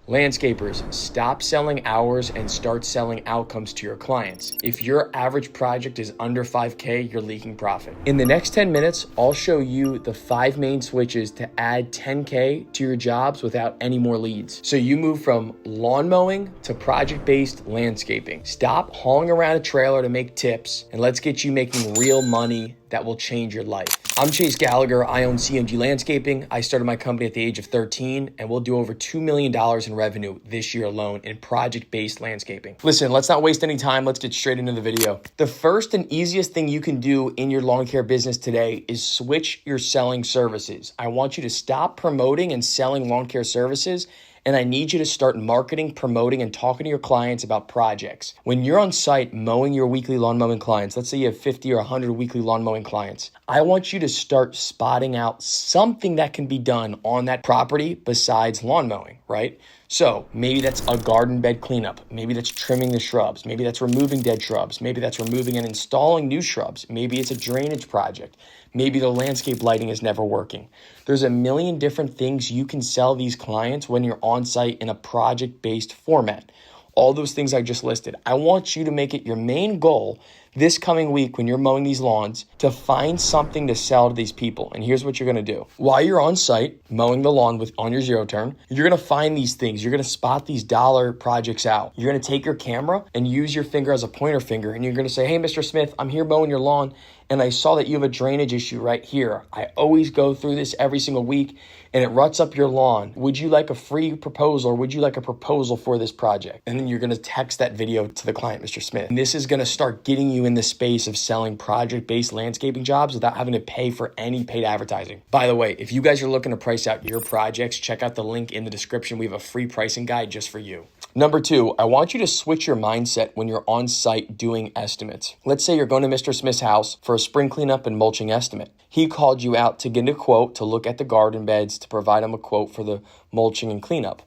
Landscapers, stop selling hours and start selling outcomes to your clients. If your average project is under 5K, you're leaking profit. In the next 10 minutes, I'll show you the 5 main switches to add 10K to your jobs without any more leads. So you move from lawn mowing to project-based landscaping. Stop hauling around a trailer to make tips, and let's get you making real money that will change your life. I'm Chase Gallagher. I own CMG Landscaping. I started my company at the age of 13, and we'll do over $2 million in revenue this year alone in project-based landscaping. Listen, let's not waste any time. Let's get straight into the video. The first and easiest thing you can do in your lawn care business today is switch your selling services. I want you to stop promoting and selling lawn care services, and I need you to start marketing, promoting, and talking to your clients about projects. When you're on site mowing your weekly lawn mowing clients, let's say you have 50 or 100 weekly lawn mowing clients, I want you to start spotting out something that can be done on that property besides lawn mowing, right? So maybe that's a garden bed cleanup. Maybe that's trimming the shrubs. Maybe that's removing dead shrubs. Maybe that's removing and installing new shrubs. Maybe it's a drainage project. Maybe the landscape lighting is never working. There's a million different things you can sell these clients when you're on site in a project-based format. All those things I just listed. I want you to make it your main goal this coming week when you're mowing these lawns to find something to sell to these people. And here's what you're going to do. While you're on site mowing the lawn on your zero turn, you're going to find these things. You're going to spot these dollar projects out. You're going to take your camera and use your finger as a pointer finger. And you're going to say, hey, Mr. Smith, I'm here mowing your lawn, and I saw that you have a drainage issue right here. I always go through this every single week, and it ruts up your lawn. Would you like a free proposal, or would you like a proposal for this project? And then you're going to text that video to the client, Mr. Smith. And this is going to start getting you in the space of selling project-based landscaping jobs without having to pay for any paid advertising. By the way, if you guys are looking to price out your projects, check out the link in the description. We have a free pricing guide just for you. Number 2, I want you to switch your mindset when you're on site doing estimates. Let's say you're going to Mr. Smith's house for a spring cleanup and mulching estimate. He called you out to get a quote to look at the garden beds to provide him a quote for the mulching and cleanup.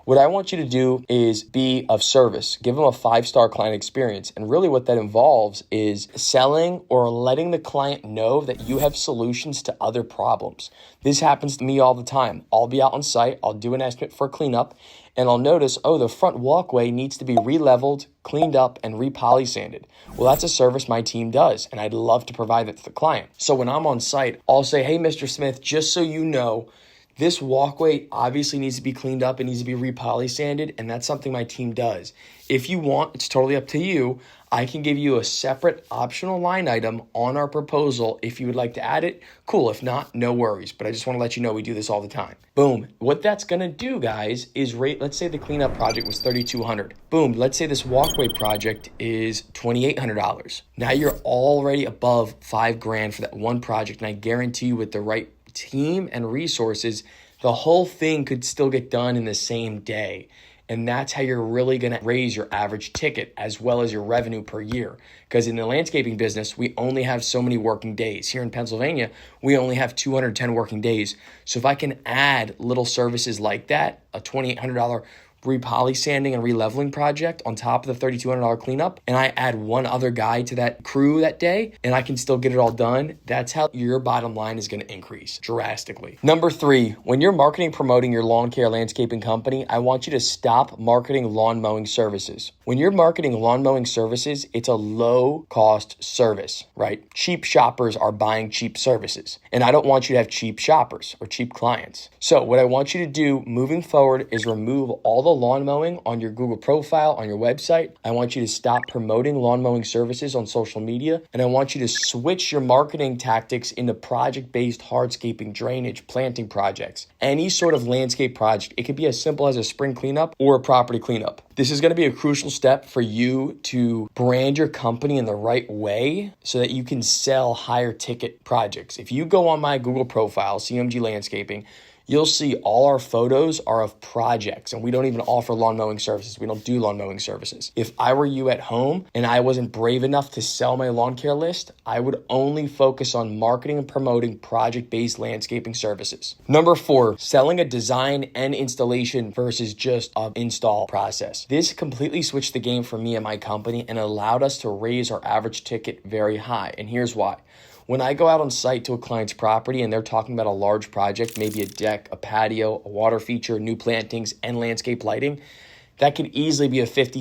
What I want you to do is be of service. Give them a 5-star client experience. And really what that involves is selling or letting the client know that you have solutions to other problems. This happens to me all the time. I'll be out on site, I'll do an estimate for cleanup, and I'll notice, oh, the front walkway needs to be re-leveled, cleaned up, and re-poly sanded. Well, that's a service my team does, and I'd love to provide that to the client. So when I'm on site, I'll say, hey, Mr. Smith, just so you know, this walkway obviously needs to be cleaned up. It needs to be re-poly sanded, and that's something my team does. If you want, it's totally up to you. I can give you a separate optional line item on our proposal. If you would like to add it, cool. If not, no worries. But I just want to let you know we do this all the time. Boom. What that's going to do, guys, is let's say the cleanup project was $3,200. Boom. Let's say this walkway project is $2,800. Now you're already above $5,000 for that one project. And I guarantee you with the right team and resources, the whole thing could still get done in the same day. And that's how you're really going to raise your average ticket as well as your revenue per year. Because in the landscaping business, we only have so many working days. Here in Pennsylvania, we only have 210 working days. So if I can add little services like that, a $2,800 re-poly sanding and re-leveling project on top of the $3,200 cleanup, and I add one other guy to that crew that day, and I can still get it all done, that's how your bottom line is going to increase drastically. Number 3, when you're marketing, promoting your lawn care landscaping company, I want you to stop marketing lawn mowing services. When you're marketing lawn mowing services, it's a low cost service, right? Cheap shoppers are buying cheap services, and I don't want you to have cheap shoppers or cheap clients. So what I want you to do moving forward is remove all the lawn mowing on your Google profile, on your website. I want you to stop promoting lawn mowing services on social media. And I want you to switch your marketing tactics into project-based hardscaping, drainage, planting projects. Any sort of landscape project. It could be as simple as a spring cleanup or a property cleanup. This is going to be a crucial step for you to brand your company in the right way so that you can sell higher ticket projects. If you go on my Google profile, CMG Landscaping, you'll see all our photos are of projects, and we don't even offer lawn mowing services. We don't do lawn mowing services. If I were you at home and I wasn't brave enough to sell my lawn care list, I would only focus on marketing and promoting project-based landscaping services. Number 4, selling a design and installation versus just an install process. This completely switched the game for me and my company and allowed us to raise our average ticket very high. And here's why. When I go out on site to a client's property and they're talking about a large project, maybe a deck, a patio, a water feature, new plantings, and landscape lighting, that could easily be a $50,000,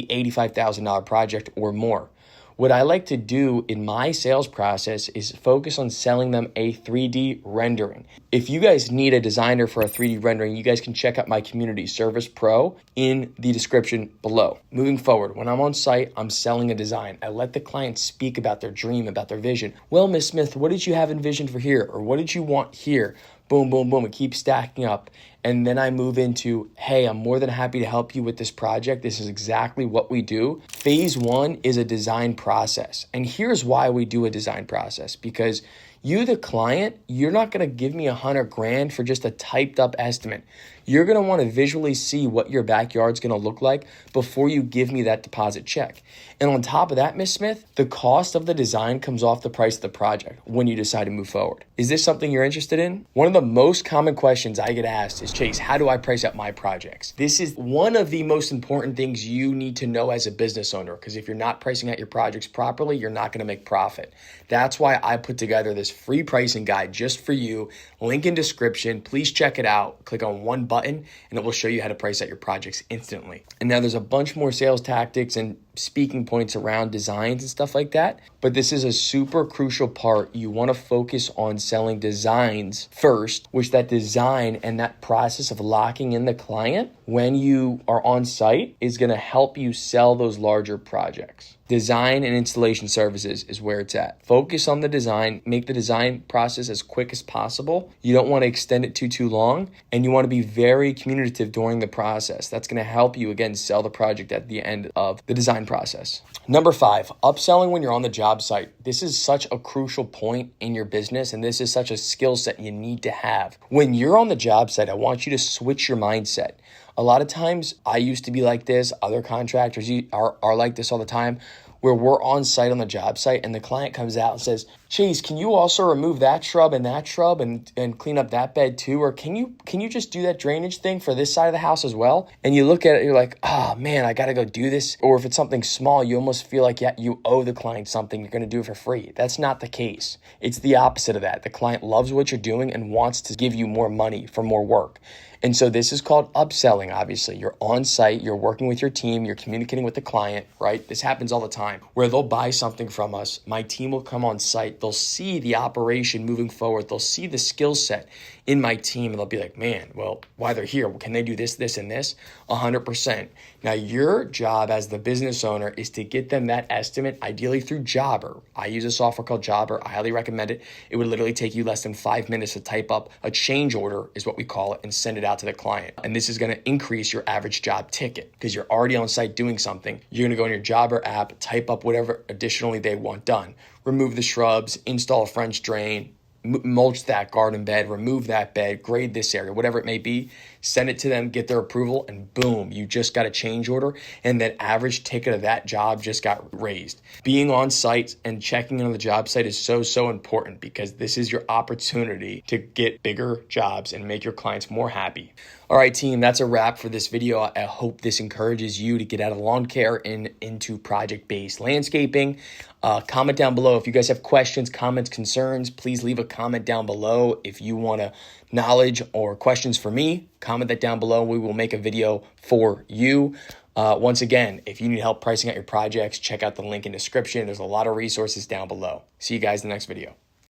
$60,000, $85,000 project or more. What I like to do in my sales process is focus on selling them a 3D rendering. If you guys need a designer for a 3D rendering, you guys can check out my community, Service Pro, in the description below. Moving forward, when I'm on site, I'm selling a design. I let the client speak about their dream, about their vision. Well, Ms. Smith, what did you have envisioned for here? Or what did you want here? Boom, boom, boom. It keeps stacking up. And then I move into, hey, I'm more than happy to help you with this project. This is exactly what we do. Phase one is a design process. And here's why we do a design process. Because you, the client, you're not going to give me $100,000 for just a typed up estimate. You're going to want to visually see what your backyard's going to look like before you give me that deposit check. And on top of that, Ms. Smith, the cost of the design comes off the price of the project when you decide to move forward. Is this something you're interested in? One of the most common questions I get asked is, Chase, how do I price out my projects? This is one of the most important things you need to know as a business owner, because if you're not pricing out your projects properly, you're not going to make profit. That's why I put together this free pricing guide just for you. Link in description. Please check it out. Click on one button and it will show you how to price out your projects instantly. And now there's a bunch more sales tactics and speaking points around designs and stuff like that. But this is a super crucial part. You want to focus on selling designs first, which that design and that process of locking in the client when you are on site is going to help you sell those larger projects. Design and installation services is where it's at. Focus on the design, make the design process as quick as possible. You don't want to extend it too long, and you want to be very communicative during the process. That's going to help you, again, sell the project at the end of the design process. Number 5, upselling when you're on the job site. This is such a crucial point in your business, and this is such a skill set you need to have. When you're on the job site, I want you to switch your mindset. A lot of times, I used to be like this. Other contractors are like this all the time, where we're on site on the job site and the client comes out and says, Chase, can you also remove that shrub and clean up that bed too? Or can you just do that drainage thing for this side of the house as well? And you look at it, you're like, oh man, I got to go do this. Or if it's something small, you almost feel like, yeah, you owe the client something. You're going to do it for free. That's not the case. It's the opposite of that. The client loves what you're doing and wants to give you more money for more work. And so this is called upselling, obviously. You're on site, you're working with your team, you're communicating with the client, right? This happens all the time where they'll buy something from us. My team will come on site. They'll see the operation moving forward. They'll see the skill set in my team and they'll be like, man, well, while they're here, can they do this, this, and this? 100%. Now, your job as the business owner is to get them that estimate, ideally through Jobber. I use a software called Jobber. I highly recommend it. It would literally take you less than 5 minutes to type up a change order, is what we call it, and send it out to the client. And this is going to increase your average job ticket because you're already on site doing something. You're going to go in your Jobber app, type up whatever additionally they want done. Remove the shrubs, install a French drain, mulch that garden bed, remove that bed, grade this area, whatever it may be, send it to them, get their approval, and boom, you just got a change order, and that average ticket of that job just got raised. Being on site and checking in on the job site is so important because this is your opportunity to get bigger jobs and make your clients more happy. All right, team, that's a wrap for this video. I hope this encourages you to get out of lawn care and into project-based landscaping. Comment down below if you guys have questions, comments, concerns. Please leave a comment down below. If you want knowledge or questions for me, comment that down below. We will make a video for you. Once again, if you need help pricing out your projects, check out the link in the description. There's a lot of resources down below. See you guys in the next video.